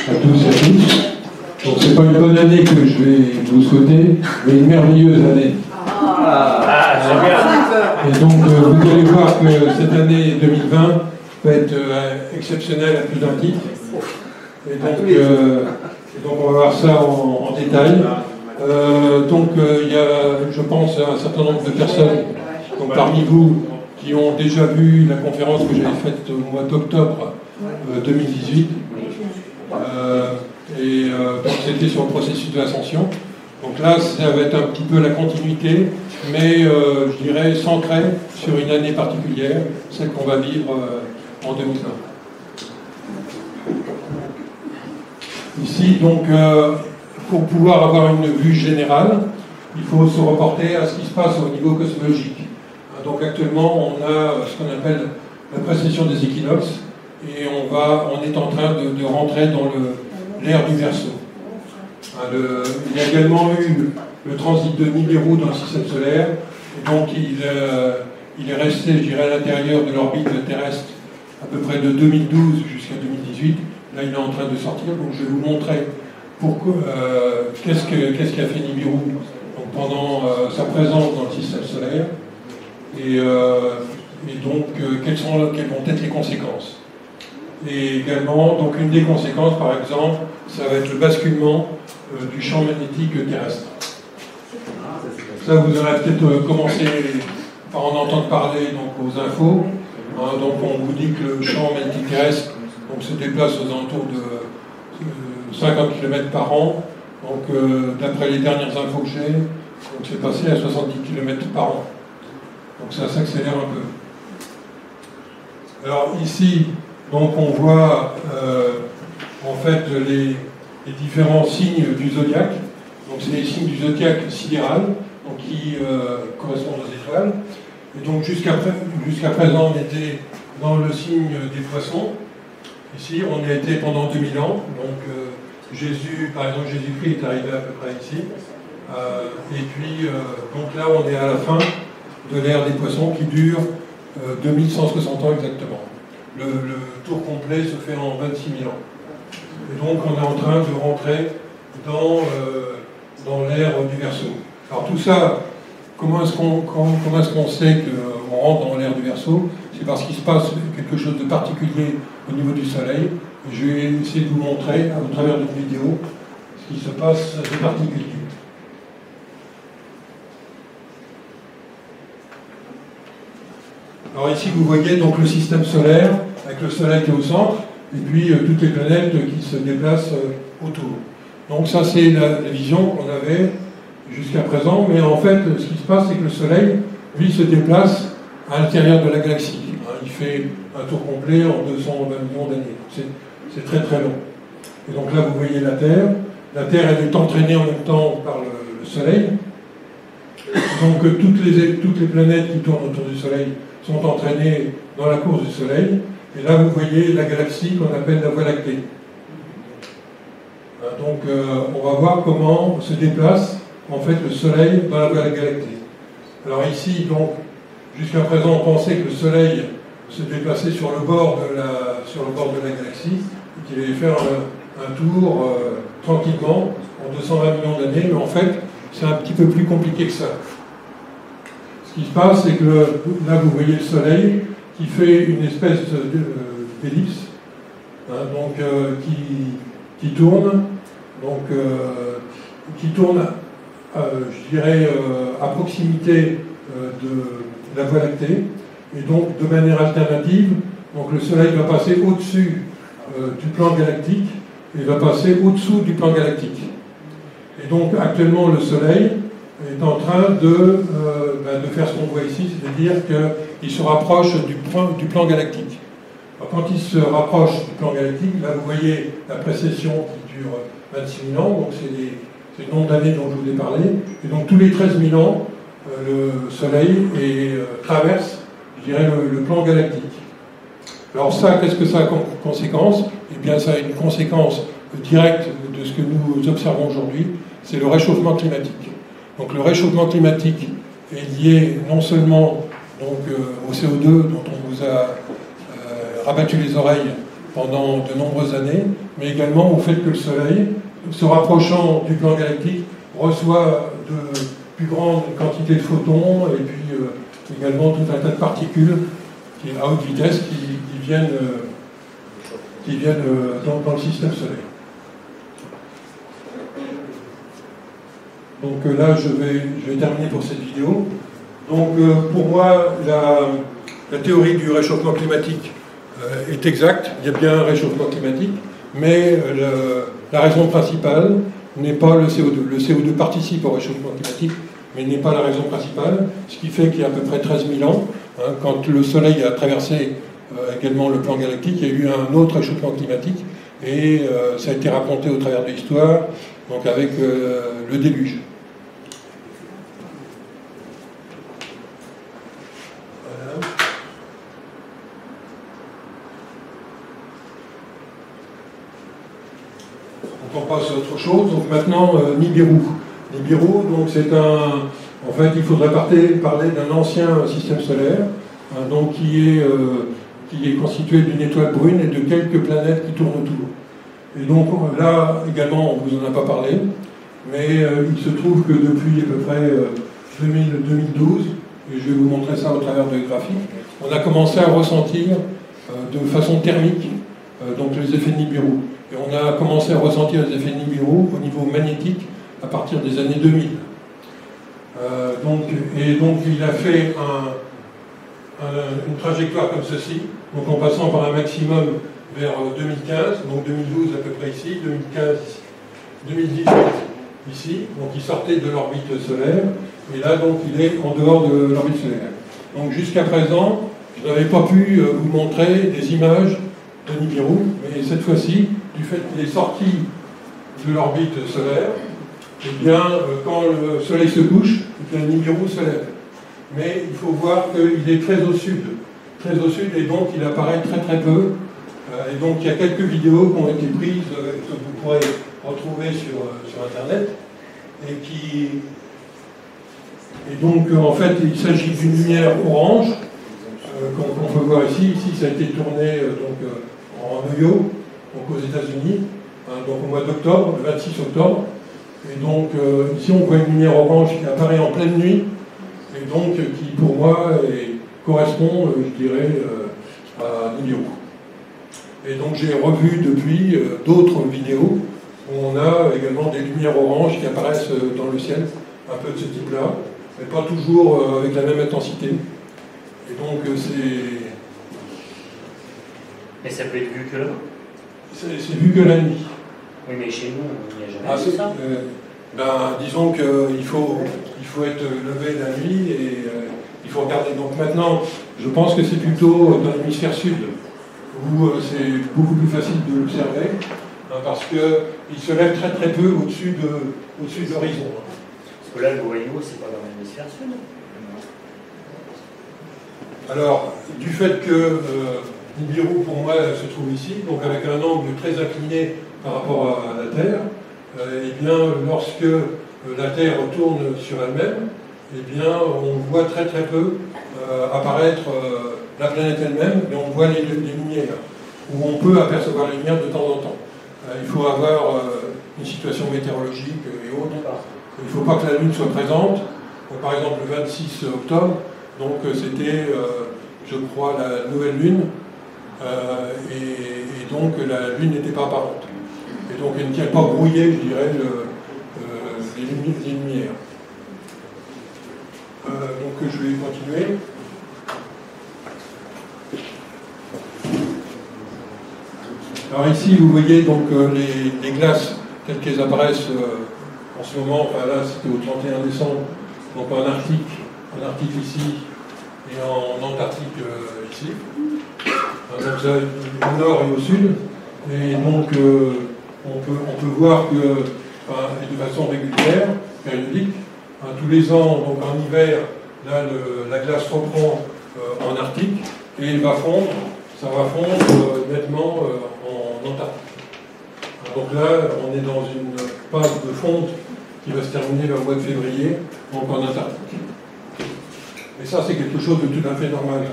à tous et à tous. Donc c'est pas une bonne année que je vais vous souhaiter, mais une merveilleuse année. Et donc vous allez voir que cette année 2020 va être exceptionnelle à plus d'un titre. Et donc on va voir ça en détail. Il y a, je pense, un certain nombre de personnes donc, parmi vous qui ont déjà vu la conférence que j'avais faite au mois d'octobre 2018. Donc c'était sur le processus de l'ascension. Donc là, ça va être un petit peu la continuité, mais je dirais centré sur une année particulière, celle qu'on va vivre en 2020. Ici, donc, pour pouvoir avoir une vue générale, il faut se reporter à ce qui se passe au niveau cosmologique. Donc actuellement, on a ce qu'on appelle la précession des équinoxes, et on est en train de rentrer dans l'ère du Verseau. Il y a également eu le transit de Nibiru dans le système solaire, et donc il est resté, je dirais, à l'intérieur de l'orbite terrestre à peu près de 2012 jusqu'à 2018. Là, il est en train de sortir, donc je vais vous montrer qu'est-ce qu'a fait Nibiru donc, pendant sa présence dans le système solaire, et donc quelles vont être les conséquences. Et également, donc une des conséquences, par exemple, ça va être le basculement du champ magnétique terrestre. Ça, vous aurez peut-être commencé par en entendre parler donc, aux infos. Donc on vous dit que le champ magnétique terrestre donc, se déplace aux alentours de 50 km par an. Donc d'après les dernières infos que j'ai, c'est passé à 70 km par an. Donc ça s'accélère un peu. Alors ici, donc on voit en fait les différents signes du zodiaque. Donc c'est les signes du zodiaque sidéral, donc qui correspondent aux étoiles. Et donc jusqu'à présent, on était dans le signe des poissons. Ici, on a été pendant 2000 ans. Donc Jésus, par exemple, Jésus-Christ est arrivé à peu près ici. Et puis, donc là, on est à la fin de l'ère des poissons qui dure 2160 ans exactement. Le tour complet se fait en 26 000 ans. Et donc, on est en train de rentrer dans l'ère du Verseau. Alors tout ça, comment est-ce qu'on sait qu'on rentre dans l'ère du Verseau? C'est parce qu'il se passe quelque chose de particulier au niveau du Soleil. Je vais essayer de vous montrer, à travers d'une vidéo, ce qui se passe de particulier. Alors ici, vous voyez donc le système solaire, avec le Soleil qui est au centre, et puis toutes les planètes qui se déplacent autour. Donc ça, c'est la vision qu'on avait jusqu'à présent, mais en fait, ce qui se passe, c'est que le Soleil, lui, se déplace à l'intérieur de la galaxie. Il fait un tour complet en 220 millions d'années. C'est très très long. Et donc là, vous voyez la Terre. La Terre, elle est entraînée en même temps par le Soleil. Donc toutes les planètes qui tournent autour du Soleil sont entraînées dans la course du Soleil. Et là, vous voyez la galaxie qu'on appelle la Voie lactée. Donc on va voir comment se déplace en fait le Soleil dans la Voie lactée. Alors ici, donc, jusqu'à présent, on pensait que le Soleil se déplaçait sur le bord de la galaxie, et qu'il allait faire un tour tranquillement en 220 millions d'années, mais en fait, c'est un petit peu plus compliqué que ça. Ce qui se passe, c'est que là, vous voyez le Soleil qui fait une espèce d'ellipse, qui tourne, je dirais, à proximité de la Voie lactée, et donc de manière alternative, donc le Soleil va passer au-dessus du plan galactique, et va passer au-dessous du plan galactique. Et donc actuellement le Soleil est en train de faire ce qu'on voit ici, c'est-à-dire qu'il se rapproche du plan galactique. Alors, quand il se rapproche du plan galactique, là vous voyez la précession qui dure 26 000 ans, donc c'est le nombre d'années dont je vous ai parlé, et donc tous les 13 000 ans, le Soleil traverse, je dirais, le plan galactique. Alors ça, qu'est-ce que ça a comme conséquence? Eh bien, ça a une conséquence directe de ce que nous observons aujourd'hui, c'est le réchauffement climatique. Donc le réchauffement climatique est lié non seulement donc, au CO2 dont on vous a rabattu les oreilles pendant de nombreuses années, mais également au fait que le Soleil, se rapprochant du plan galactique, reçoit de plus grandes quantités de photons et puis également tout un tas de particules à haute vitesse qui viennent dans le système solaire. Donc là, je vais terminer pour cette vidéo. Donc pour moi, la théorie du réchauffement climatique est exacte. Il y a bien un réchauffement climatique, mais la raison principale n'est pas le CO2. Le CO2 participe au réchauffement climatique, mais n'est pas la raison principale, ce qui fait qu'il y a à peu près 13 000 ans, quand le Soleil a traversé également le plan galactique, il y a eu un autre réchauffement climatique, et ça a été raconté au travers de l'histoire, donc avec le déluge. On passe à autre chose. Donc maintenant, Nibiru. Nibiru, donc c'est un... En fait, il faudrait parler d'un ancien système solaire, donc qui est constitué d'une étoile brune et de quelques planètes qui tournent autour. Et donc là, également, on ne vous en a pas parlé, mais il se trouve que depuis à peu près 2012, et je vais vous montrer ça au travers de graphiques, on a commencé à ressentir de façon thermique donc les effets de Nibiru. Et on a commencé à ressentir les effets de Nibiru au niveau magnétique à partir des années 2000. Donc il a fait une trajectoire comme ceci, donc en passant par un maximum vers 2015, donc 2012 à peu près ici, 2015 ici, 2018 ici, donc il sortait de l'orbite solaire, et là donc il est en dehors de l'orbite solaire. Donc jusqu'à présent, je n'avais pas pu vous montrer des images de Nibiru, mais cette fois-ci, du fait qu'il est sorti de l'orbite solaire, eh bien, quand le Soleil se couche, le Nibiru se lève. Mais il faut voir qu'il est très au sud, et donc il apparaît très très peu. Et donc il y a quelques vidéos qui ont été prises, que vous pourrez retrouver sur Internet, et donc en fait il s'agit d'une lumière orange, qu'on peut voir ici. Ici ça a été tourné en Ohio, donc aux États-Unis, donc au mois d'octobre, le 26 octobre. Et donc ici on voit une lumière orange qui apparaît en pleine nuit, et donc qui pour moi correspond, je dirais, à Nibiru. Et donc j'ai revu depuis d'autres vidéos où on a également des lumières oranges qui apparaissent dans le ciel, un peu de ce type-là, mais pas toujours avec la même intensité. Et donc c'est... Mais ça peut être vu que là? C'est vu que la nuit. Oui, mais chez nous, il n'y a jamais vu ça. Disons qu'il faut être levé la nuit et il faut regarder. Donc maintenant, je pense que c'est plutôt dans l'hémisphère sud où c'est beaucoup plus facile de l'observer, parce qu'il se lève très très peu au-dessus de l'horizon. Parce que là, le Ohio, c'est pas dans l'hémisphère sud. Alors, du fait que Nibiru, pour moi, se trouve ici, donc avec un angle très incliné par rapport à la Terre, eh bien, lorsque la Terre tourne sur elle-même, eh bien, on voit très très peu apparaître la planète elle-même, mais on voit les lumières, où on peut apercevoir les lumières de temps en temps. Il faut avoir une situation météorologique et autres. Il ne faut pas que la Lune soit présente. Donc, par exemple, le 26 octobre, donc c'était, je crois, la nouvelle Lune, et donc la Lune n'était pas apparente. Et donc elle ne tient pas brouillé, je dirais, les lumières. Donc je vais continuer. Alors ici, vous voyez donc les glaces telles qu'elles apparaissent en ce moment. Enfin là, c'était au 31 décembre, donc en Arctique ici et en Antarctique ici. Donc ça, au nord et au sud. Et donc on peut voir que, de façon régulière, périodique, tous les ans, donc en hiver, là la glace reprend en Arctique et elle va fondre, ça va fondre nettement en Antarctique. Donc là, on est dans une phase de fonte qui va se terminer vers le mois de février, donc en Antarctique. Et ça, c'est quelque chose de tout à fait normal.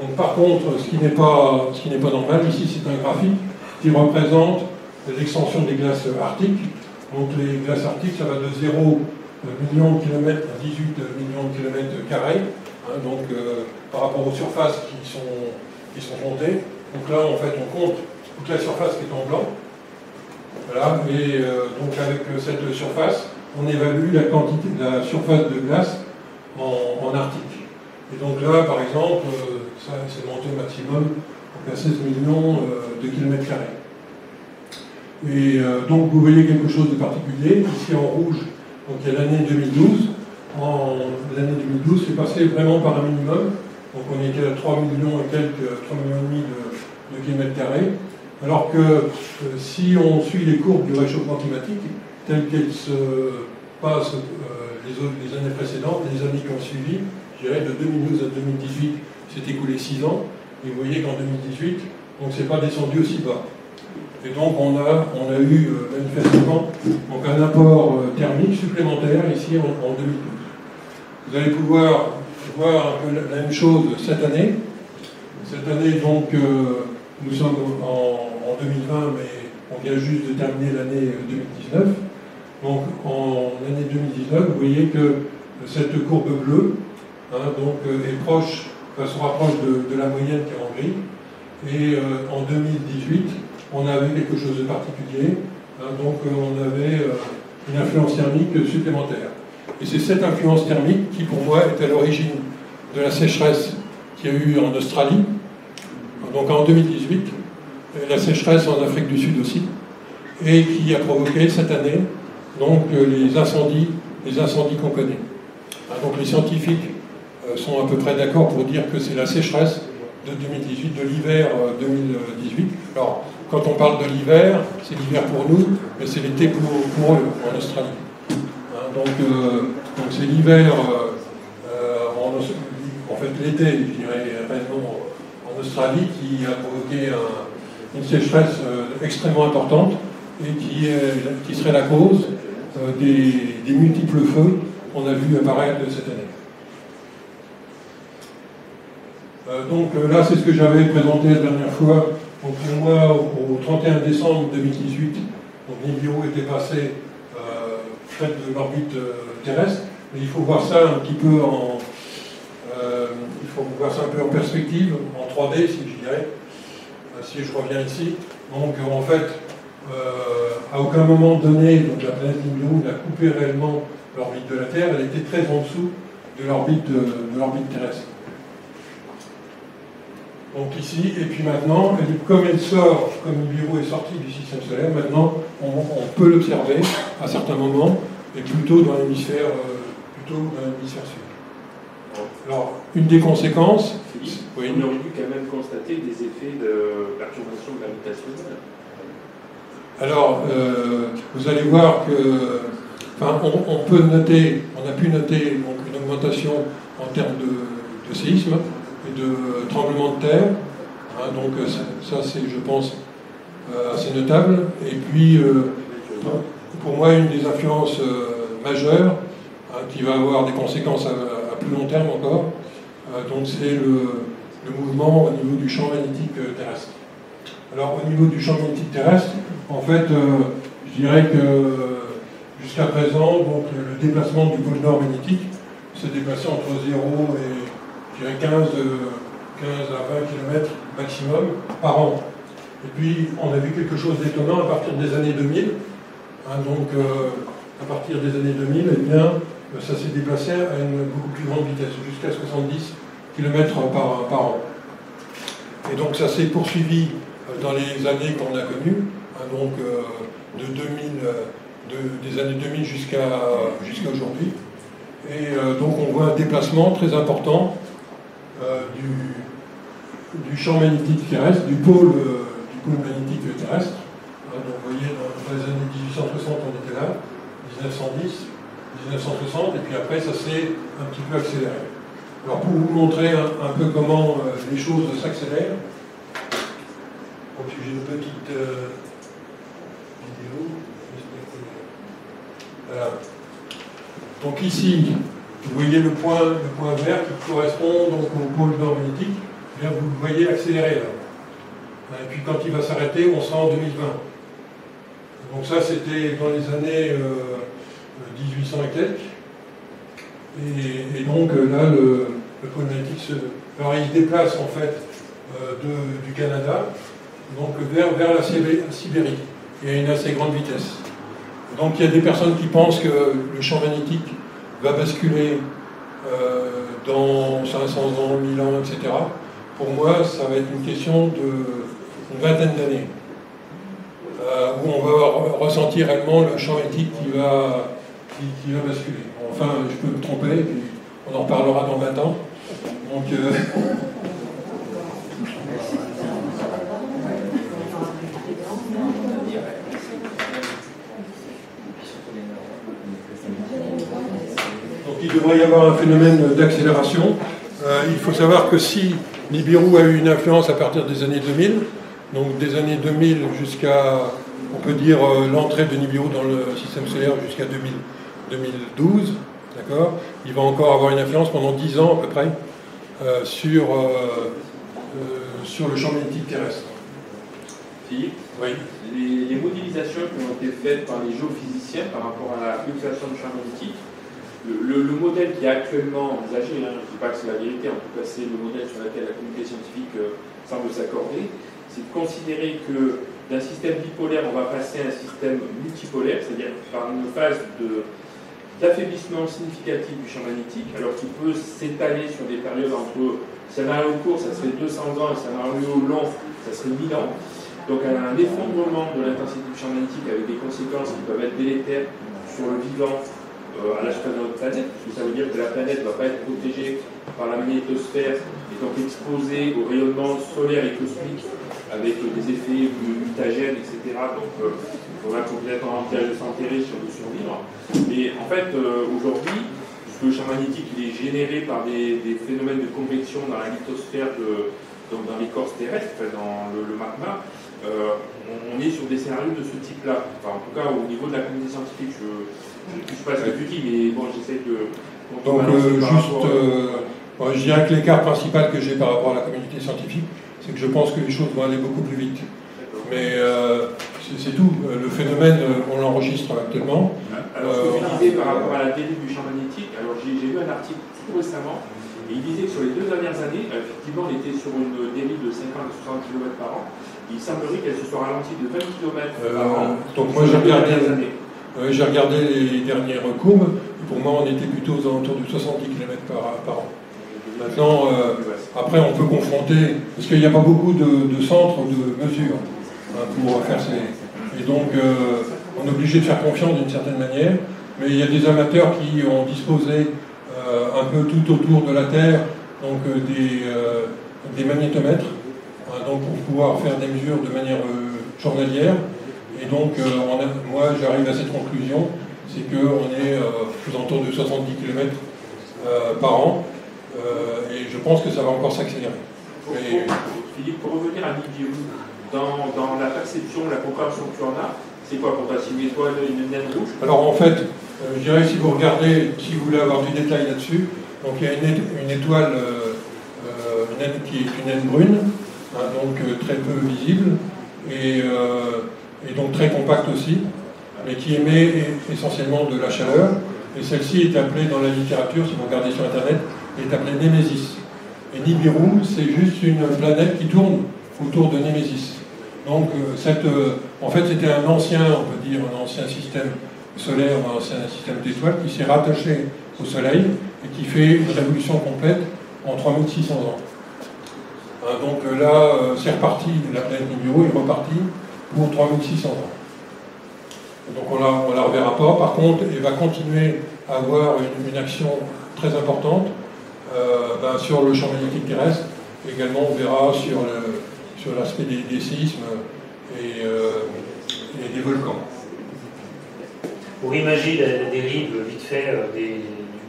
Donc, par contre, ce qui n'est pas normal, ici c'est un graphique qui représente l'extension des glaces arctiques. Donc les glaces arctiques, ça va de 0 millions de kilomètres à 18 millions de kilomètres carrés, hein, donc par rapport aux surfaces qui sont comptées. Donc là, en fait, on compte toute la surface qui est en blanc. Voilà, et donc avec cette surface, on évalue la surface de glace en Arctique. Et donc là, par exemple, ça c'est monté au maximum à 16 millions de kilomètres carrés. Et donc vous voyez quelque chose de particulier, ici en rouge, donc il y a l'année 2012. L'année 2012, c'est passé vraiment par un minimum, donc on était à 3 millions et quelques, 3 millions et demi de kilomètres carrés, alors que si on suit les courbes du réchauffement climatique, telles qu'elles se passent les années précédentes, les années qui ont suivi, je dirais de 2012 à 2018, s'est écoulé 6 ans, et vous voyez qu'en 2018, on ne s'est pas descendu aussi bas. Et donc on a eu manifestement donc un apport thermique supplémentaire ici en 2012. Vous allez pouvoir voir un peu la même chose cette année. Cette année, donc, nous sommes en 2020, mais on vient juste de terminer l'année 2019. Donc en année 2019, vous voyez que cette courbe bleue se rapproche de la moyenne qui est en gris. Et en 2018, on avait quelque chose de particulier, donc on avait une influence thermique supplémentaire. Et c'est cette influence thermique qui, pour moi, est à l'origine de la sécheresse qu'il y a eu en Australie, donc en 2018, la sécheresse en Afrique du Sud aussi, et qui a provoqué cette année donc, les incendies qu'on connaît. Donc les scientifiques sont à peu près d'accord pour dire que c'est la sécheresse de 2018, de l'hiver 2018. Alors, quand on parle de l'hiver, c'est l'hiver pour nous, mais c'est l'été pour eux, en Australie. Donc c'est l'hiver, en fait l'été, je dirais, réellement en Australie, qui a provoqué une sécheresse extrêmement importante et qui serait la cause des multiples feux qu'on a vu apparaître cette année. Donc là, c'est ce que j'avais présenté la dernière fois. Donc pour moi, au 31 décembre 2018, donc Nibiru était passé près de l'orbite terrestre. Mais il faut voir ça un petit peu en perspective, en 3D, si je dirais, si je reviens ici. Donc en fait, à aucun moment donné, donc la planète Nibiru n'a coupé réellement l'orbite de la Terre. Elle était très en dessous de l'orbite terrestre. Donc ici, et puis maintenant, comme elle sort, comme Nibiru est sorti du système solaire, maintenant on peut l'observer à certains moments, et plutôt dans l'hémisphère sud. Alors, une des conséquences... Oui. On aurait dû quand même constater des effets de perturbation gravitationnelle. Alors, vous allez voir que... Enfin, on a pu noter donc, une augmentation en termes de séisme, et de tremblements de terre, donc ça c'est, je pense, assez notable. Et puis, pour moi, une des influences majeures, qui va avoir des conséquences à plus long terme encore, donc c'est le mouvement au niveau du champ magnétique terrestre. Alors, au niveau du champ magnétique terrestre, en fait, je dirais que jusqu'à présent, donc, le déplacement du pôle nord magnétique se déplaçait entre 0 et je dirais 15 à 20 km maximum par an. Et puis, on a vu quelque chose d'étonnant à partir des années 2000. Donc, à partir des années 2000, eh bien, ça s'est déplacé à une beaucoup plus grande vitesse, jusqu'à 70 km par an. Et donc, ça s'est poursuivi dans les années qu'on a connues, donc des années 2000 jusqu'à aujourd'hui. Et donc, on voit un déplacement très important du champ magnétique terrestre, du pôle magnétique terrestre. Donc vous voyez, dans les années 1860, on était là, 1910, 1960, et puis après, ça s'est un petit peu accéléré. Alors pour vous montrer un peu comment les choses s'accélèrent, donc j'ai une petite vidéo. Voilà. Donc ici, vous voyez le point vert qui correspond donc au pôle nord magnétique. bien, vous le voyez accélérer là. Et puis quand il va s'arrêter, on sera en 2020. Donc ça, c'était dans les années 1800 et quelques. Et donc là, le pôle magnétique alors il se déplace en fait du Canada donc vers la Sibérie. Il y a une assez grande vitesse. Donc il y a des personnes qui pensent que le champ magnétique va basculer dans 500 ans, 1000 ans, etc. Pour moi, ça va être une question d'une vingtaine d'années, où on va ressentir réellement le champ magnétique qui va basculer. Enfin, je peux me tromper, et puis on en reparlera dans 20 ans. Donc, il devrait y avoir un phénomène d'accélération. Il faut savoir que si Nibiru a eu une influence à partir des années 2000, donc des années 2000 jusqu'à, on peut dire, l'entrée de Nibiru dans le système solaire jusqu'à 2012, d'accord, il va encore avoir une influence pendant 10 ans à peu près sur le champ magnétique terrestre. Philippe, oui. Les modélisations qui ont été faites par les géophysiciens par rapport à la fluctuation du champ magnétique, le modèle qui est actuellement envisagé, je ne dis pas que c'est la vérité, en tout cas c'est le modèle sur lequel la communauté scientifique semble s'accorder, c'est de considérer que d'un système bipolaire, on va passer à un système multipolaire, c'est-à-dire par une phase d'affaiblissement significatif du champ magnétique, alors qu'il peut s'étaler sur des périodes entre scénario court, ça serait 200 ans, et scénario long, ça serait 1000 ans. Donc un effondrement de l'intensité du champ magnétique avec des conséquences qui peuvent être délétères sur le vivant à la surface de notre planète, parce que ça veut dire que la planète ne va pas être protégée par la magnétosphère et donc exposée au rayonnement solaire et cosmique avec des effets mutagènes, etc. Donc il faudra complètement s'enterrer sur le survivre. Mais en fait, aujourd'hui, puisque le champ magnétique il est généré par des phénomènes de convection dans la lithosphère, donc dans l'écorce terrestre, dans le magma, on est sur des scénarios de ce type-là. Enfin, en tout cas, au niveau de la communauté scientifique, je ne touche pas ce que tu dis, mais bon, j'essaie de... Donc, je dirais que l'écart principal que j'ai par rapport à la communauté scientifique, c'est que je pense que les choses vont aller beaucoup plus vite. Mais c'est tout. Le phénomène, on l'enregistre actuellement. Alors, ce que tu disais par rapport à la dérive du champ magnétique, alors j'ai lu un article tout récemment, et il disait que sur les 2 dernières années, effectivement, on était sur une dérive de 50 à 60 km par an. Il semblerait qu'elle se soit ralentie de 20 km par an. Donc moi, j'ai regardé les dernières courbes. Pour moi, on était plutôt aux alentours de 70 km par an. Maintenant, après, on peut confronter, parce qu'il n'y a pas beaucoup de centres de mesure pour faire ces... Et donc, on est obligé de faire confiance d'une certaine manière, mais il y a des amateurs qui ont disposé un peu tout autour de la Terre, donc des magnétomètres, donc pour pouvoir faire des mesures de manière journalière. Et donc, moi, j'arrive à cette conclusion, c'est qu'on est aux alentours de 70 km par an, et je pense que ça va encore s'accélérer. Philippe, pour revenir à Nibiru, dans la perception, la compréhension que tu en as, c'est quoi pour toi? C'est une étoile, une naine rouge? Alors en fait, je dirais si vous regardez, si vous voulez avoir du détail là-dessus, donc il y a une étoile, une naine qui est une naine brune, donc très peu visible, et donc très compacte aussi, mais qui émet essentiellement de la chaleur. Et celle-ci est appelée dans la littérature, si vous regardez sur Internet, est appelée Némésis. Et Nibiru, c'est juste une planète qui tourne autour de Némésis. Donc, en fait, c'était un ancien, on peut dire, un ancien système solaire, un ancien système d'étoiles qui s'est rattaché au Soleil et qui fait une révolution complète en 3600 ans. Donc là, c'est reparti, la planète Nibiru est repartie pour 3600 ans. Donc on la reverra pas. Par contre, elle va continuer à avoir une action très importante sur le champ magnétique terrestre. Également, on verra sur l'aspect des séismes et des volcans. Pour imaginer la dérive vite fait du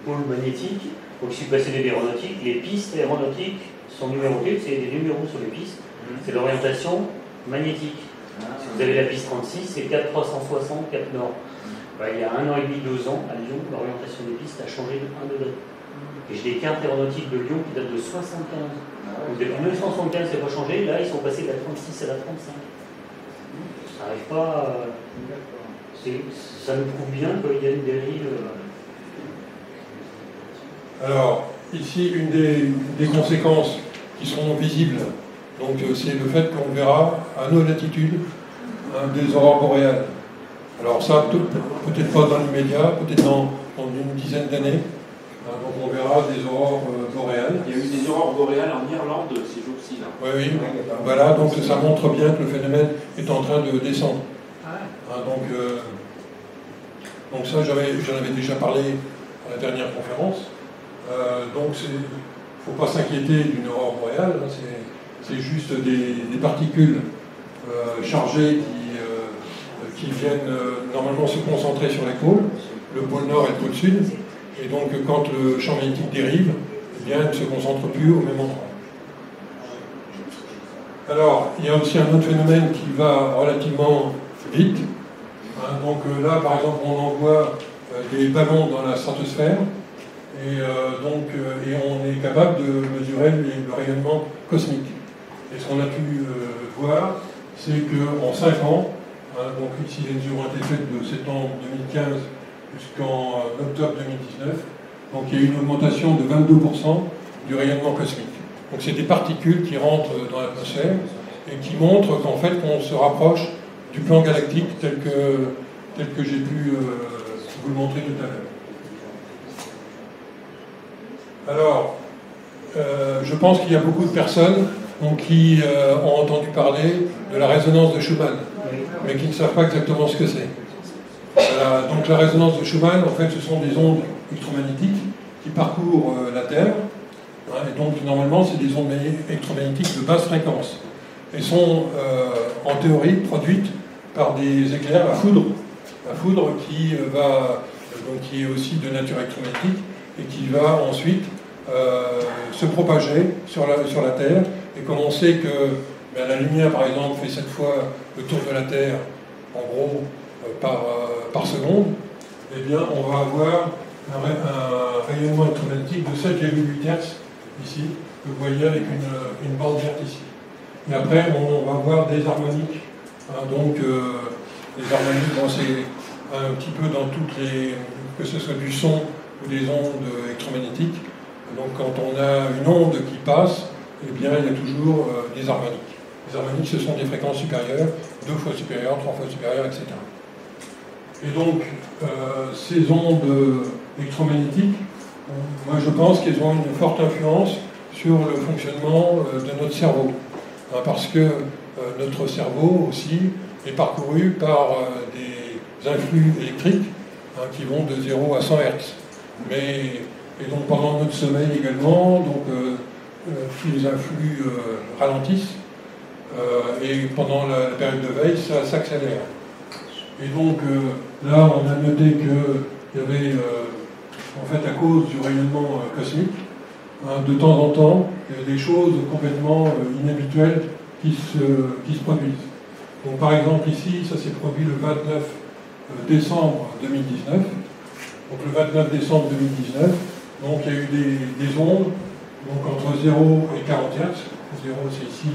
pôle magnétique, donc si vous passez des aéronautiques, les pistes aéronautiques sont numérotées, c'est des numéros sur les pistes, c'est l'orientation magnétique. Si vous avez la piste 36, c'est 4360, 4 nord. Il y a 1 an et demi, 2 ans, à Lyon, l'orientation des pistes a changé de 1 degré. Et j'ai des cartes aéronautiques de Lyon qui datent de 75. Donc depuis 1975, ça n'a pas changé. Là, ils sont passés de la 36 à la 35. Ça n'arrive pas. Ça nous prouve bien qu'il y a une dérive. Alors, ici, une des conséquences qui seront visibles, donc c'est le fait qu'on verra à nos latitudes des aurores boréales. Alors ça, peut-être pas dans l'immédiat, peut-être dans une dizaine d'années. Donc on verra des aurores boréales. Il y a eu des aurores boréales en Irlande ces jours-ci. Oui, oui. Voilà, donc ça montre bien que le phénomène est en train de descendre. Donc ça, j'en avais déjà parlé à la dernière conférence. Donc il ne faut pas s'inquiéter d'une aurore boréale, hein, c'est juste des particules chargées qui viennent normalement se concentrer sur les pôles, le pôle nord et le pôle sud. Et donc, quand le champ magnétique dérive, eh bien, il ne se concentre plus au même endroit. Alors, il y a aussi un autre phénomène qui va relativement vite. Donc là, par exemple, on envoie des ballons dans la stratosphère et on est capable de mesurer le rayonnement cosmique. Et ce qu'on a pu voir, c'est qu'en 5 ans, donc ici les mesures ont été faites de septembre 2015 jusqu'en octobre 2019. Donc il y a eu une augmentation de 22% du rayonnement cosmique. Donc c'est des particules qui rentrent dans l'atmosphère et qui montrent qu'en fait on se rapproche du plan galactique tel que j'ai pu vous le montrer tout à l'heure. Alors, je pense qu'il y a beaucoup de personnes qui ont entendu parler de la résonance de Schumann, mais qui ne savent pas exactement ce que c'est. Donc la résonance de Schumann, en fait, ce sont des ondes électromagnétiques qui parcourent la Terre, et donc normalement c'est des ondes électromagnétiques de basse fréquence, et sont en théorie produites par des éclairs à foudre qui est aussi de nature électromagnétique et qui va ensuite se propager sur la Terre. Et comme on sait que la lumière, par exemple, fait 7 fois le tour de la Terre, en gros, par seconde, eh bien, on va avoir un rayonnement électromagnétique de 7,8 Hz ici, que vous voyez avec une bande verte ici. Et après, on va voir des harmoniques. Les harmoniques, c'est un petit peu dans toutes les... que ce soit du son ou des ondes électromagnétiques. Donc quand on a une onde qui passe, eh bien, il y a toujours des harmoniques. Les harmoniques, ce sont des fréquences supérieures, 2 fois supérieures, 3 fois supérieures, etc. Et donc, ces ondes électromagnétiques, moi je pense qu'elles ont une forte influence sur le fonctionnement de notre cerveau. Parce que notre cerveau aussi est parcouru par des influx électriques qui vont de 0 à 100 Hz. Et donc pendant notre sommeil également, les influx ralentissent, et pendant la période de veille, ça s'accélère. Et donc là, on a noté qu'il y avait, en fait, à cause du rayonnement cosmique, de temps en temps, il y a des choses complètement inhabituelles qui se produisent. Donc par exemple ici, ça s'est produit le 29 décembre 2019. Donc le 29 décembre 2019, donc il y a eu des ondes donc entre 0 et 40 Hz. 0 c'est ici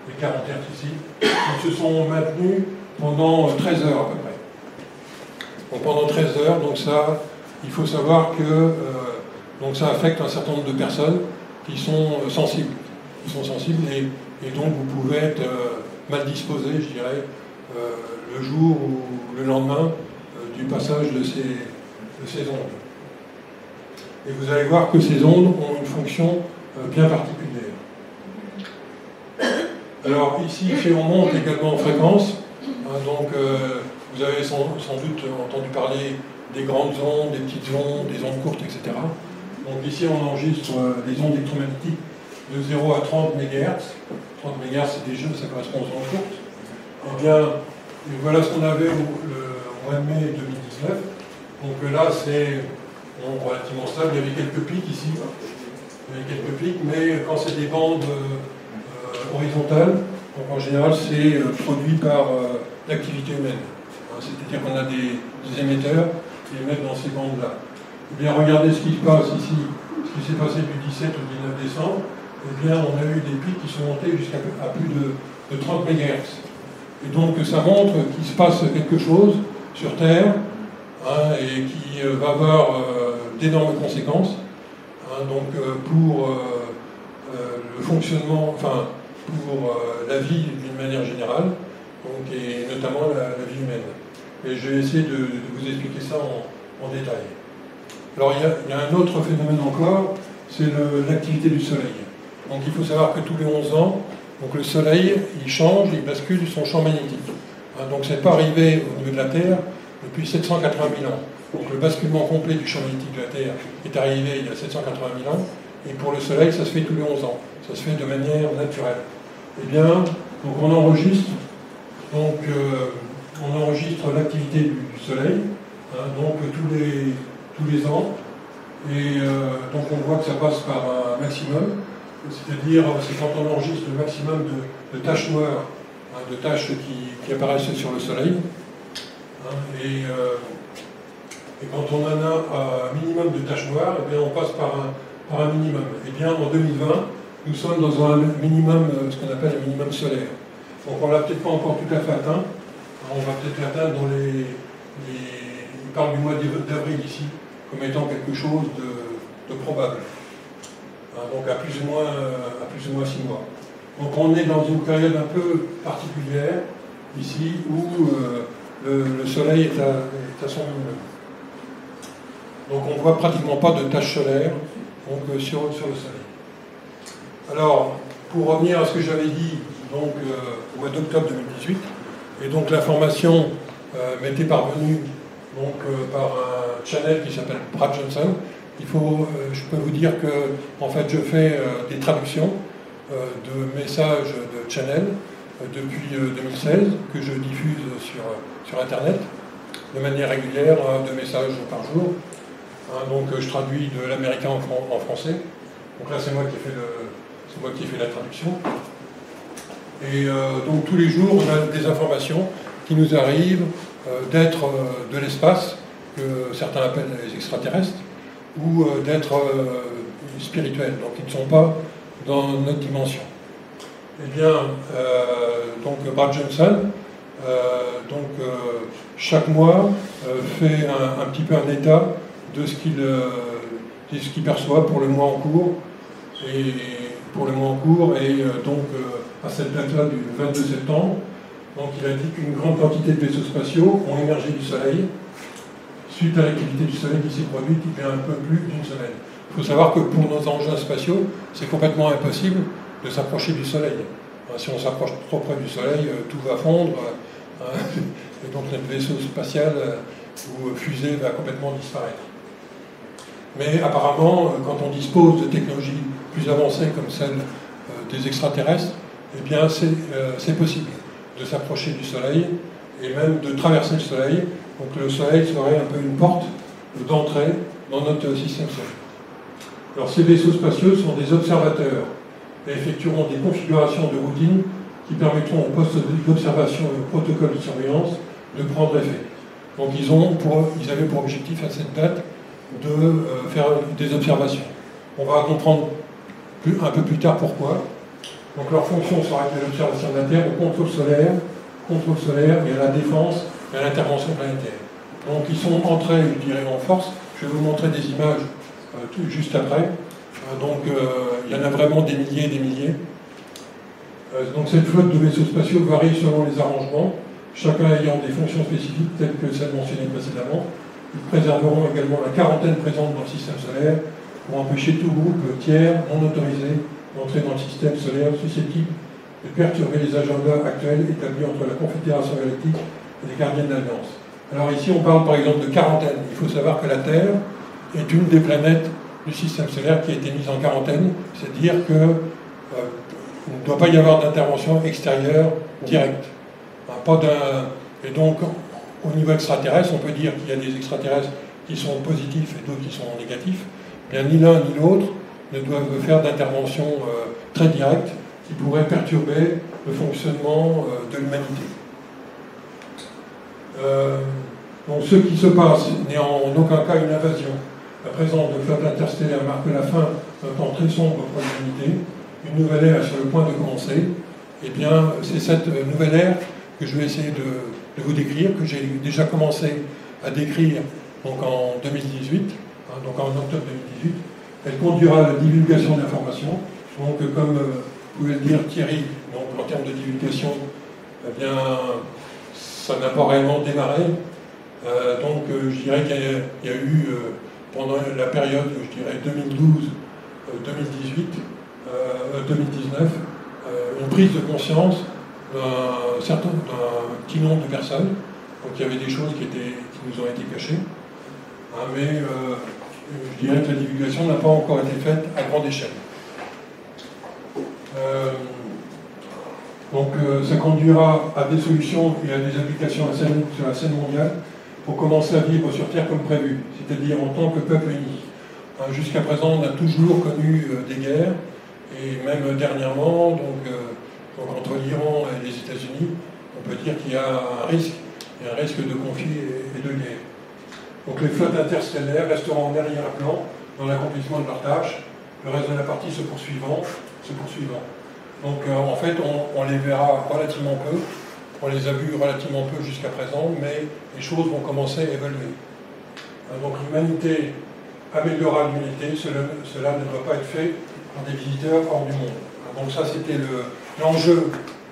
et 40 Hz ici. Ils se sont maintenus pendant 13 heures à peu près. Donc pendant 13 heures, donc ça, il faut savoir que donc ça affecte un certain nombre de personnes qui sont sensibles. Et donc vous pouvez être mal disposé, je dirais, le jour ou le lendemain du passage de ces ondes. Et vous allez voir que ces ondes ont une fonction bien particulière. Alors ici, on monte également en fréquence. Vous avez sans doute entendu parler des grandes ondes, des petites ondes, des ondes courtes, etc. Donc ici, on enregistre des ondes électromagnétiques de 0 à 30 MHz. 30 MHz, c'est déjà, ça correspond aux ondes courtes. Eh bien, voilà ce qu'on avait au mois de mai 2019. Donc là, c'est relativement stable. Il y avait quelques pics ici. Mais quand c'est des bandes horizontales, donc en général, c'est produit par l'activité humaine. C'est-à-dire qu'on a des émetteurs qui émettent dans ces bandes-là. Eh bien, regardez ce qui se passe ici. ce qui s'est passé du 17 au 19 décembre, eh bien, on a eu des pics qui sont montés jusqu'à plus de 30 MHz. Et donc, ça montre qu'il se passe quelque chose sur Terre, hein, et qui va avoir d'énormes conséquences, hein, donc pour le fonctionnement, enfin, pour la vie d'une manière générale, donc, et notamment la vie humaine. Et je vais essayer de vous expliquer ça en détail. Alors, il y a un autre phénomène encore, c'est l'activité du Soleil. Donc, il faut savoir que tous les 11 ans, donc le Soleil, il change, il bascule son champ magnétique. Hein, donc, c'est pas arrivé au niveau de la Terre depuis 780 000 ans. Donc, le basculement complet du champ magnétique de la Terre est arrivé il y a 780 000 ans. Et pour le Soleil, ça se fait tous les 11 ans. Ça se fait de manière naturelle. Eh bien, donc on enregistre l'activité du Soleil, hein, donc tous les ans. Et donc on voit que ça passe par un maximum, c'est-à-dire c'est quand on enregistre le maximum de taches noires, hein, de taches qui apparaissent sur le Soleil. Hein, et quand on en a un minimum de taches noires, eh bien on passe par un minimum. Et bien en 2020, nous sommes dans un minimum, ce qu'on appelle un minimum solaire. Donc on ne l'a peut-être pas encore tout à fait atteint. On va peut-être l'atteindre dans il parle du mois d'avril ici, comme étant quelque chose de probable. Hein, donc à plus ou moins 6 mois. Donc on est dans une période un peu particulière, ici, où le Soleil est à son minimum. Donc on ne voit pratiquement pas de taches solaires donc, sur le Soleil. Alors, pour revenir à ce que j'avais dit donc, au mois d'octobre 2018, et donc l'information m'était parvenue donc, par un channel qui s'appelle Brad Johnson. Je peux vous dire que en fait, je fais des traductions de messages de channel depuis 2016, que je diffuse sur Internet de manière régulière, 2 messages par jour. Hein, donc je traduis de l'américain en français. Donc là, c'est moi qui ai fait la traduction. Et donc tous les jours, on a des informations qui nous arrivent d'êtres de l'espace, que certains appellent les extraterrestres, ou d'êtres spirituels, donc ils ne sont pas dans notre dimension. Eh bien, donc Brad Johnson, chaque mois, fait un petit peu un état de ce qu'il perçoit pour le mois en cours, et donc à cette date-là du 22 septembre, donc il a dit qu'une grande quantité de vaisseaux spatiaux ont émergé du Soleil suite à l'activité du Soleil qui s'est produite il y a un peu plus d'une semaine. Il faut savoir que pour nos engins spatiaux, c'est complètement impossible de s'approcher du Soleil. Si on s'approche trop près du Soleil, tout va fondre, et donc notre vaisseau spatial ou fusée va complètement disparaître. Mais apparemment, quand on dispose de technologies plus avancées comme celle des extraterrestres, eh bien c'est possible de s'approcher du Soleil et même de traverser le Soleil. Donc le Soleil serait un peu une porte d'entrée dans notre système solaire. Alors ces vaisseaux spatiaux sont des observateurs et effectueront des configurations de routine qui permettront aux postes d'observation et aux protocoles de surveillance de prendre effet. Donc ils avaient pour objectif à cette date de faire des observations. On va comprendre un peu plus tard pourquoi. Donc leur fonction sera de l'observation de la Terre au contrôle solaire et à la défense et à l'intervention planétaire. Donc ils sont entrés, je dirais, en force. Je vais vous montrer des images juste après. Donc il y en a vraiment des milliers et des milliers. Donc cette flotte de vaisseaux spatiaux varie selon les arrangements, chacun ayant des fonctions spécifiques telles que celles mentionnées précédemment. Ils préserveront également la quarantaine présente dans le système solaire pour empêcher tout groupe tiers non autorisé d'entrer dans le système solaire susceptible de perturber les agendas actuels établis entre la Confédération galactique et les gardiens de l'Alliance. Alors ici, on parle par exemple de quarantaine. Il faut savoir que la Terre est une des planètes du système solaire qui a été mise en quarantaine, c'est-à-dire qu'il ne doit pas y avoir d'intervention extérieure directe. Et donc, au niveau extraterrestre, on peut dire qu'il y a des extraterrestres qui sont positifs et d'autres qui sont négatifs. Bien, ni l'un ni l'autre ne doivent faire d'intervention très directe qui pourrait perturber le fonctionnement de l'humanité. Donc ce qui se passe n'est en aucun cas une invasion. La présence de flottes interstellaires marque la fin d'un temps très sombre pour l'humanité. Une nouvelle ère est sur le point de commencer. Eh bien, c'est cette nouvelle ère que je vais essayer de vous décrire, que j'ai déjà commencé à décrire donc en 2018, donc en octobre 2018. Elle conduira à la divulgation d'informations. Donc, comme vous pouvez le dire, Thierry, donc, en termes de divulgation, eh bien, ça n'a pas réellement démarré. Donc, je dirais qu'il y a eu, pendant la période, je dirais 2012-2018, 2019, une prise de conscience d'un petit nombre de personnes. Donc, il y avait des choses qui nous ont été cachées. Mais je dirais que la divulgation n'a pas encore été faite à grande échelle. Donc ça conduira à des solutions et à des applications sur la scène mondiale pour commencer à vivre sur Terre comme prévu, c'est-à-dire en tant que peuple uni. Jusqu'à présent, on a toujours connu des guerres, et même dernièrement, donc entre l'Iran et les États-Unis, on peut dire qu'il y a un risque de conflit et de guerre. Donc les flottes interstellaires resteront en arrière-plan dans l'accomplissement de leurs tâches, le reste de la partie se poursuivant. Donc en fait, on les verra relativement peu, on les a vus relativement peu jusqu'à présent, mais les choses vont commencer à évoluer. Donc l'humanité améliorera l'humanité, cela ne doit pas être fait par des visiteurs hors du monde. Donc ça, c'était l'enjeu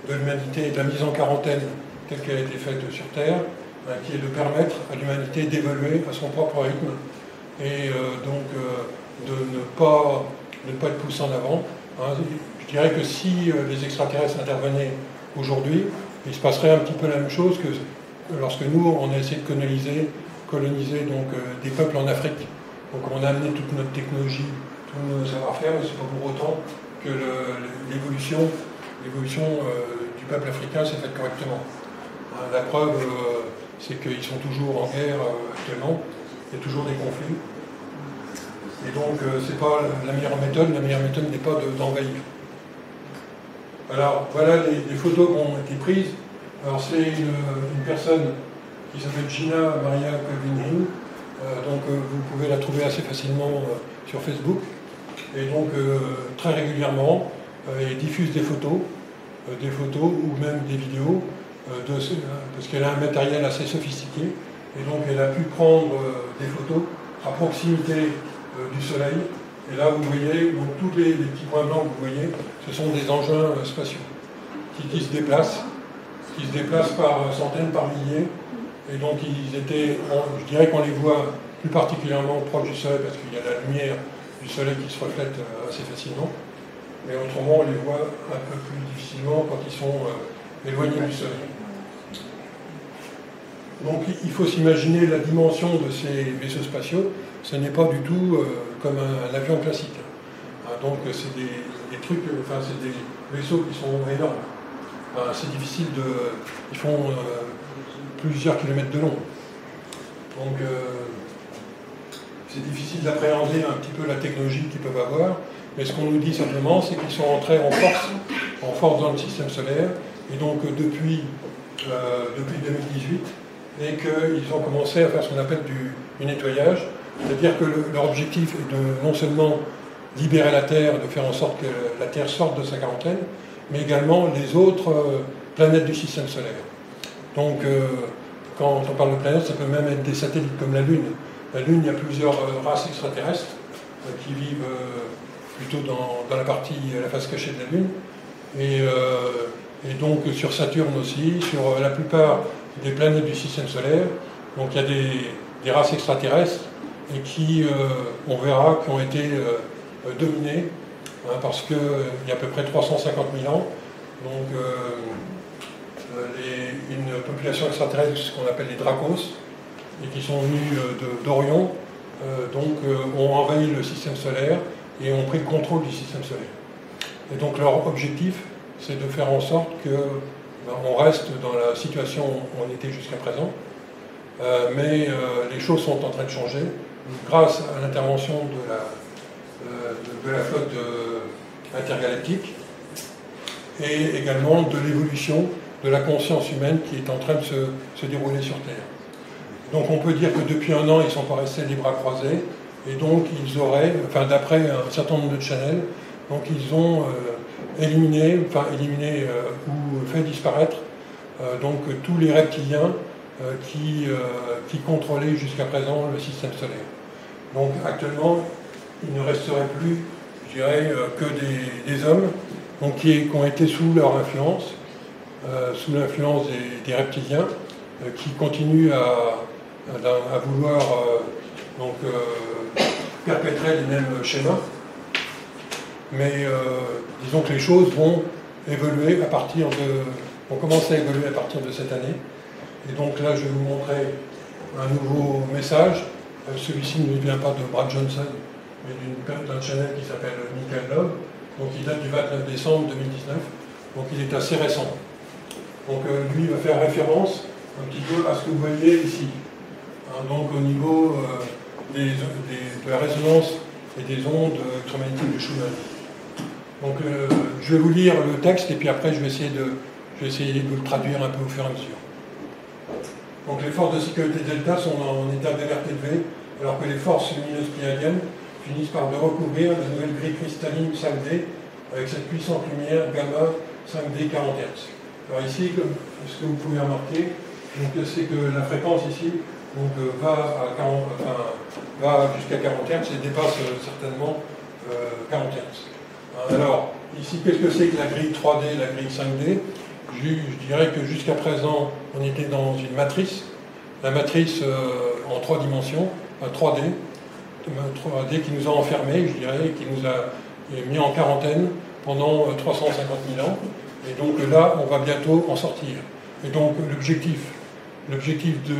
de l'humanité et de la mise en quarantaine telle qu'elle a été faite sur Terre, qui est de permettre à l'humanité d'évoluer à son propre rythme et donc de ne pas être poussé en avant. Je dirais que si les extraterrestres intervenaient aujourd'hui, il se passerait un petit peu la même chose que lorsque nous, on a essayé de coloniser donc, des peuples en Afrique. Donc on a amené toute notre technologie, tous nos savoir-faire, mais ce n'est pas pour autant que l'évolution du peuple africain s'est faite correctement. La preuve, c'est qu'ils sont toujours en guerre actuellement, il y a toujours des conflits. Et donc, ce n'est pas la meilleure méthode n'est pas d'envahir. Alors, voilà les photos qui ont été prises. Alors, c'est une personne qui s'appelle Gina Maria Calvin-Hill. Donc, vous pouvez la trouver assez facilement sur Facebook. Et donc, très régulièrement, elle diffuse des photos ou même des vidéos, parce qu'elle a un matériel assez sophistiqué. Et donc, elle a pu prendre des photos à proximité du Soleil. Et là, vous voyez, donc, tous les petits points blancs que vous voyez, ce sont des engins spatiaux qui se déplacent par centaines, par milliers. Et donc, je dirais qu'on les voit plus particulièrement proches du Soleil, parce qu'il y a la lumière du Soleil qui se reflète assez facilement. Mais autrement, on les voit un peu plus difficilement quand ils sont éloignés du Soleil. Donc, il faut s'imaginer la dimension de ces vaisseaux spatiaux. Ce n'est pas du tout comme un avion classique. Donc c'est des trucs, c'est des vaisseaux qui sont énormes. C'est difficile ils font plusieurs kilomètres de long. Donc c'est difficile d'appréhender un petit peu la technologie qu'ils peuvent avoir. Mais ce qu'on nous dit simplement, c'est qu'ils sont entrés en force dans le système solaire. Et donc depuis 2018, et qu'ils ont commencé à faire ce qu'on appelle du nettoyage. C'est-à-dire que leur objectif est de non seulement libérer la Terre, de faire en sorte que la Terre sorte de sa quarantaine, mais également les autres planètes du système solaire. Donc, quand on parle de planètes, ça peut même être des satellites comme la Lune. La Lune, il y a plusieurs races extraterrestres qui vivent plutôt dans la face cachée de la Lune. Et donc sur Saturne aussi, sur la plupart des planètes du système solaire. Donc il y a des races extraterrestres et qui, on verra, qui ont été dominées, parce qu'il y a à peu près 350 000 ans. Donc une population extraterrestre, ce qu'on appelle les Dracos, et qui sont venus d'Orion, ont envahi le système solaire et ont pris le contrôle du système solaire. Et donc leur objectif, c'est de faire en sorte qu'on reste dans la situation où on était jusqu'à présent, mais les choses sont en train de changer grâce à l'intervention de la flotte intergalactique et également de l'évolution de la conscience humaine qui est en train de se dérouler sur Terre. Donc on peut dire que depuis un an, ils ne sont pas restés les bras croisés, Et donc ils auraient, enfin d'après un certain nombre de channels, donc ils ont éliminé ou fait disparaître donc tous les reptiliens qui contrôlaient jusqu'à présent le système solaire. Donc actuellement, il ne resterait plus, je dirais, que des hommes donc, qui ont été sous leur influence, sous l'influence des reptiliens, qui continuent à vouloir perpétrer les mêmes schémas. Mais disons que les choses vont évoluer vont commencer à évoluer à partir de cette année. Et donc là, je vais vous montrer un nouveau message. Celui-ci ne vient pas de Brad Johnson, mais d'un channel qui s'appelle Michael Love. Donc il date du 29 décembre 2019. Donc il est assez récent. Donc lui va faire référence un petit peu à ce que vous voyez ici. Donc au niveau de la résonance et des ondes électromagnétiques de Schumann. Donc je vais vous lire le texte et puis après je vais essayer de vous le traduire un peu au fur et à mesure. Donc les forces de sécurité delta sont en état d'alerte élevé, alors que les forces lumineuses pléiadiennes finissent par recouvrir la nouvelle grille cristalline 5D avec cette puissante lumière gamma 5D 40 Hz. Alors ici, ce que vous pouvez remarquer, c'est que la fréquence ici va jusqu'à 40 Hz et dépasse certainement 40 Hz. Alors, ici, qu'est-ce que c'est que la grille 3D, la grille 5D? Je dirais que jusqu'à présent, on était dans une matrice, la matrice en 3 dimensions, 3D qui nous a enfermés, je dirais, qui nous a mis en quarantaine pendant 350 000 ans. Et donc là, on va bientôt en sortir. Et donc l'objectif de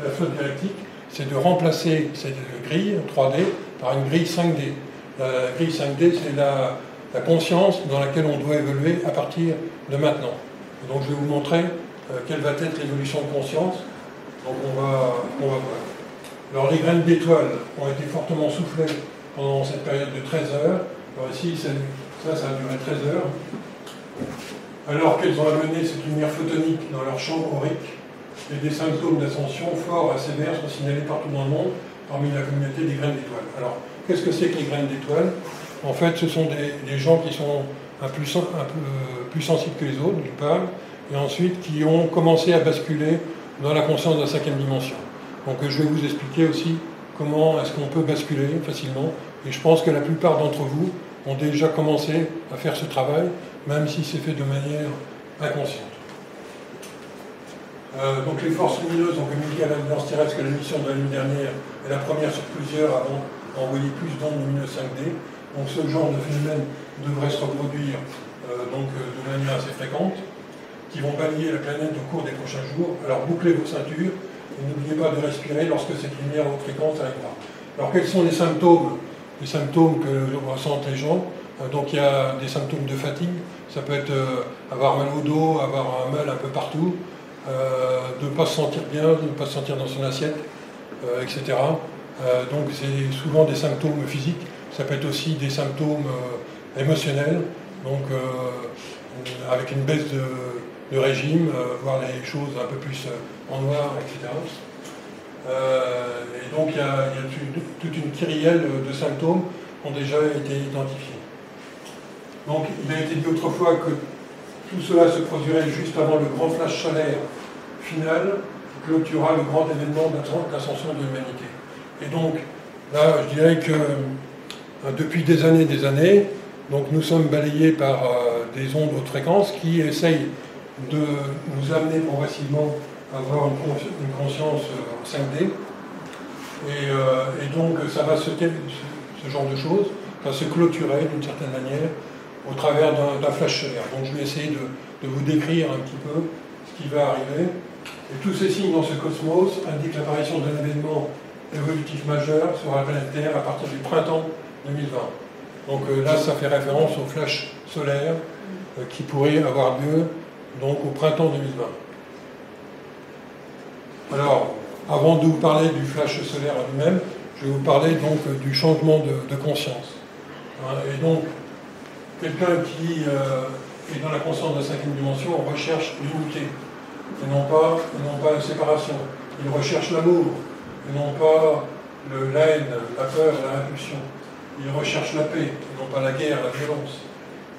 la flotte galactique, c'est de remplacer cette grille 3D par une grille 5D. La grille 5D, c'est la conscience dans laquelle on doit évoluer à partir de maintenant. Et donc je vais vous montrer quelle va être l'évolution de conscience. Donc on va voir. Alors les graines d'étoiles ont été fortement soufflées pendant cette période de 13 heures. Alors ici, ça a duré 13 heures. Alors qu'elles ont amené cette lumière photonique dans leur champ aurique, et des symptômes d'ascension forts et sévères sont signalés partout dans le monde parmi la communauté des graines d'étoiles. Alors, qu'est-ce que c'est que les graines d'étoiles? En fait, ce sont des gens qui sont un peu plus sensibles que les autres, d'une part, et ensuite qui ont commencé à basculer dans la conscience de la 5e dimension. Donc je vais vous expliquer aussi comment est-ce qu'on peut basculer facilement, et je pense que la plupart d'entre vous ont déjà commencé à faire ce travail, même si c'est fait de manière inconsciente. Donc les forces lumineuses ont communiqué à l'Alliance terrestre que la mission de la nuit dernière est la première sur plusieurs avant d'envoyer plus d'ondes lumineuses 5D. Donc ce genre de phénomène devrait se reproduire de manière assez fréquente, qui vont balayer la planète au cours des prochains jours. Alors bouclez vos ceintures et n'oubliez pas de respirer lorsque cette lumière à haute fréquence arrivera. Alors quels sont les symptômes que ressentent les gens? Donc il y a des symptômes de fatigue, ça peut être avoir mal au dos, avoir un mal un peu partout, de ne pas se sentir bien, de ne pas se sentir dans son assiette, etc. Donc c'est souvent des symptômes physiques, ça peut être aussi des symptômes émotionnels, donc avec une baisse de régime, voir les choses un peu plus en noir, etc. Et donc il y a toute une kyrielle de symptômes qui ont déjà été identifiés. Donc il a été dit autrefois que tout cela se produirait juste avant le grand flash solaire final qui clôturera le grand événement d'ascension de l'humanité. Et donc là je dirais que depuis des années, donc nous sommes balayés par des ondes haute fréquence qui essayent de nous amener progressivement à avoir une conscience 5D. Et donc ça va ce genre de choses va se clôturer d'une certaine manière au travers d'un flash solaire. Donc je vais essayer de vous décrire un petit peu ce qui va arriver. Et tous ces signes dans ce cosmos indiquent l'apparition d'un événement évolutif majeur sur la planète Terre à partir du printemps 2020. Donc là, ça fait référence au flash solaire qui pourrait avoir lieu donc, au printemps 2020. Alors, avant de vous parler du flash solaire lui-même, je vais vous parler donc du changement de conscience. Et donc, quelqu'un qui est dans la conscience de la 5e dimension recherche l'unité, et non pas la séparation. Il recherche l'amour, et non pas la haine, la peur, la répulsion. Il recherche la paix, et non pas la guerre, la violence.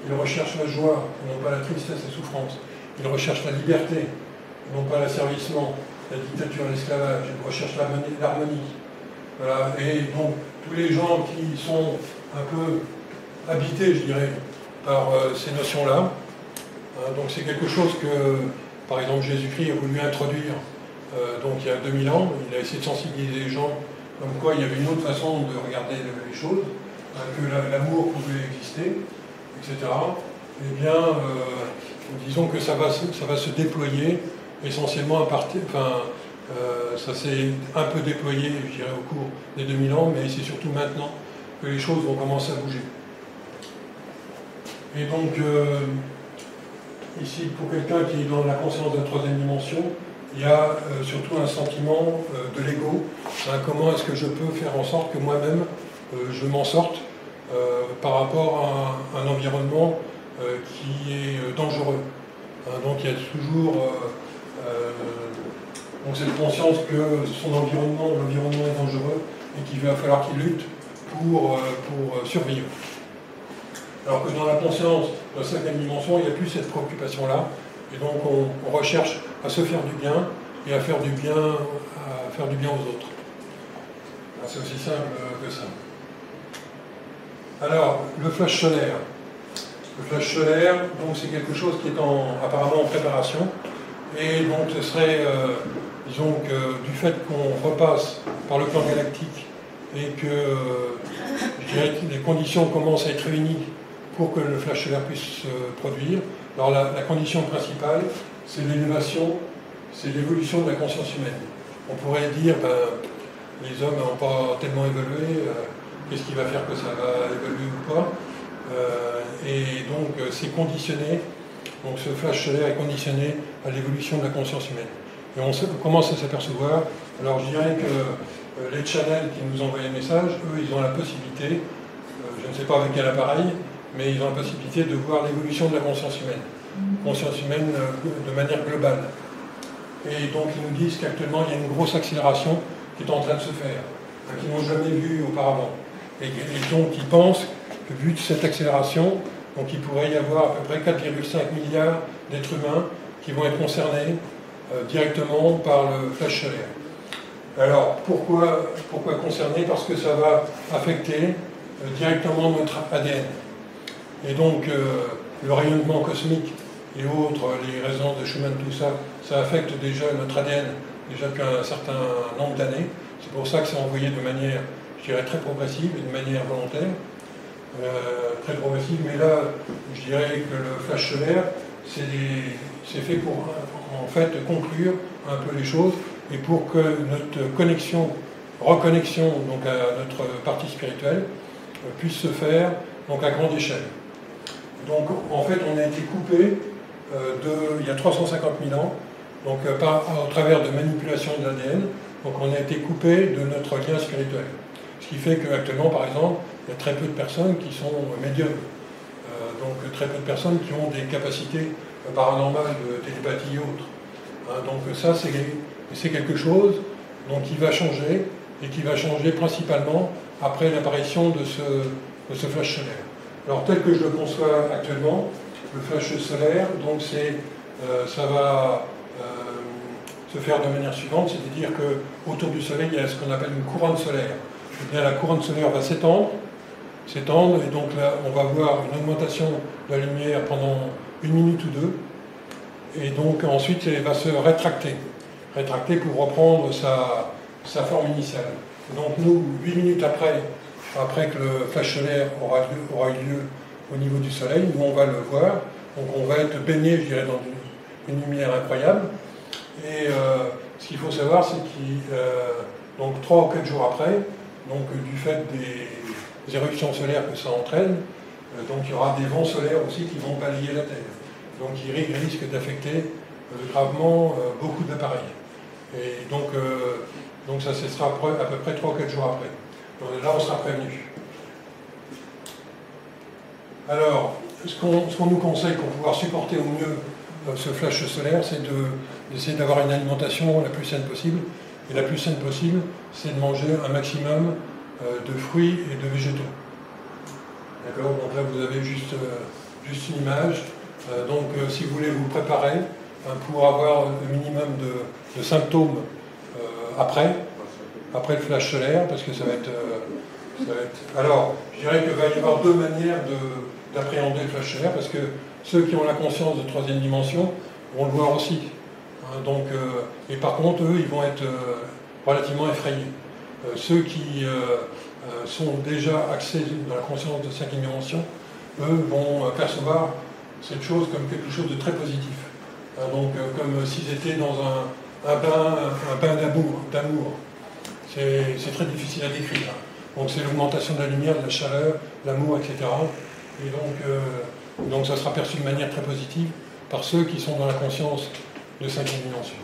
Il recherche la joie, et non pas la tristesse, la souffrance. Il recherche la liberté, et non pas l'asservissement, la dictature, l'esclavage. Il recherche l'harmonie. Voilà. Et donc, tous les gens qui sont un peu habités, je dirais, par ces notions-là, donc c'est quelque chose que, par exemple, Jésus-Christ a voulu introduire donc il y a 2000 ans. Il a essayé de sensibiliser les gens comme quoi il y avait une autre façon de regarder les choses, que l'amour pouvait exister, etc. Eh bien, disons que ça va se déployer essentiellement à partir... ça s'est un peu déployé, je dirais, au cours des 2000 ans, mais c'est surtout maintenant que les choses vont commencer à bouger. Et donc, ici, pour quelqu'un qui est dans la conscience de la troisième dimension, il y a surtout un sentiment de l'ego. Comment est-ce que je peux faire en sorte que moi-même, je m'en sorte par rapport à un environnement qui est dangereux. Donc il y a toujours donc cette conscience que son environnement, l'environnement est dangereux et qu'il va falloir qu'il lutte pour survivre. Alors que dans la conscience de la cinquième dimension, il n'y a plus cette préoccupation-là. Et donc on recherche à se faire du bien et à faire du bien aux autres. C'est aussi simple que ça. Alors, le flash solaire. Le flash solaire, donc c'est quelque chose qui est apparemment en préparation. Et donc ce serait, disons que du fait qu'on repasse par le plan galactique et que je dirais que les conditions commencent à être réunies pour que le flash solaire puisse se produire. Alors la condition principale, c'est l'élévation, c'est l'évolution de la conscience humaine. On pourrait dire, les hommes n'ont pas tellement évolué, qu'est-ce qui va faire que ça va évoluer ou pas, et donc c'est conditionné, donc ce flash solaire est conditionné à l'évolution de la conscience humaine. Et on commence à s'apercevoir, alors je dirais que les channels qui nous envoient les messages, eux ils ont la possibilité, je ne sais pas avec quel appareil, mais ils ont la possibilité de voir l'évolution de la conscience humaine de manière globale. Et donc ils nous disent qu'actuellement il y a une grosse accélération qui est en train de se faire, qu'ils n'ont jamais vu auparavant. Et donc ils pensent que vu de cette accélération, donc il pourrait y avoir à peu près 4,5 milliards d'êtres humains qui vont être concernés directement par le flash solaire. Alors pourquoi concernés? Parce que ça va affecter directement notre ADN. Et donc le rayonnement cosmique et autres, les résonances de Schumann, tout ça, ça affecte déjà notre ADN, déjà depuis un certain nombre d'années. C'est pour ça que c'est envoyé de manière, je dirais, très progressive et de manière volontaire, très progressive. Mais là, je dirais que le flash solaire, c'est fait pour, en fait, conclure un peu les choses et pour que notre reconnexion donc à notre partie spirituelle puisse se faire donc à grande échelle. Donc en fait on a été coupé il y a 350 000 ans, donc au travers de manipulation de l'ADN, donc on a été coupé de notre lien spirituel. Ce qui fait qu'actuellement par exemple, il y a très peu de personnes qui sont médiums, donc très peu de personnes qui ont des capacités paranormales de télépathie et autres. Donc ça c'est quelque chose donc, qui va changer, et qui va changer principalement après l'apparition de ce flash solaire. Alors tel que je le conçois actuellement, le flash solaire, donc ça va se faire de manière suivante, c'est-à-dire qu'autour du soleil, il y a ce qu'on appelle une couronne solaire. Et bien, la couronne solaire va s'étendre, et donc là, on va voir une augmentation de la lumière pendant 1 minute ou 2, et donc ensuite, elle va se rétracter pour reprendre sa forme initiale. Donc nous, 8 minutes après que le flash solaire aura eu lieu au niveau du soleil, nous on va le voir, donc on va être baigné, je dirais, dans une lumière incroyable. Et ce qu'il faut savoir, c'est que donc 3 ou 4 jours après, donc du fait des éruptions solaires que ça entraîne, donc il y aura des vents solaires aussi qui vont balayer la Terre. Donc ils risquent d'affecter gravement beaucoup d'appareils. Et donc ça sera à peu près 3 ou 4 jours après. Donc là, on sera prévenu. Alors, ce qu'on nous conseille pour pouvoir supporter au mieux ce flash solaire, c'est d'essayer d'avoir une alimentation la plus saine possible Et la plus saine possible, c'est de manger un maximum de fruits et de végétaux. D'accord? Donc là, vous avez juste une image. Si vous voulez vous préparer pour avoir le minimum de symptômes après le flash solaire, parce que ça va être... Alors, je dirais qu'il va y avoir deux manières d'appréhender le flash solaire, parce que ceux qui ont la conscience de troisième dimension vont le voir aussi. Et par contre, eux, ils vont être relativement effrayés. Ceux qui sont déjà axés dans la conscience de cinquième dimension, eux vont percevoir cette chose comme quelque chose de très positif. Comme s'ils étaient dans un bain d'amour. C'est très difficile à décrire. Donc c'est l'augmentation de la lumière, de la chaleur, de l'amour, etc. Et donc ça sera perçu de manière très positive par ceux qui sont dans la conscience de cinquième dimension.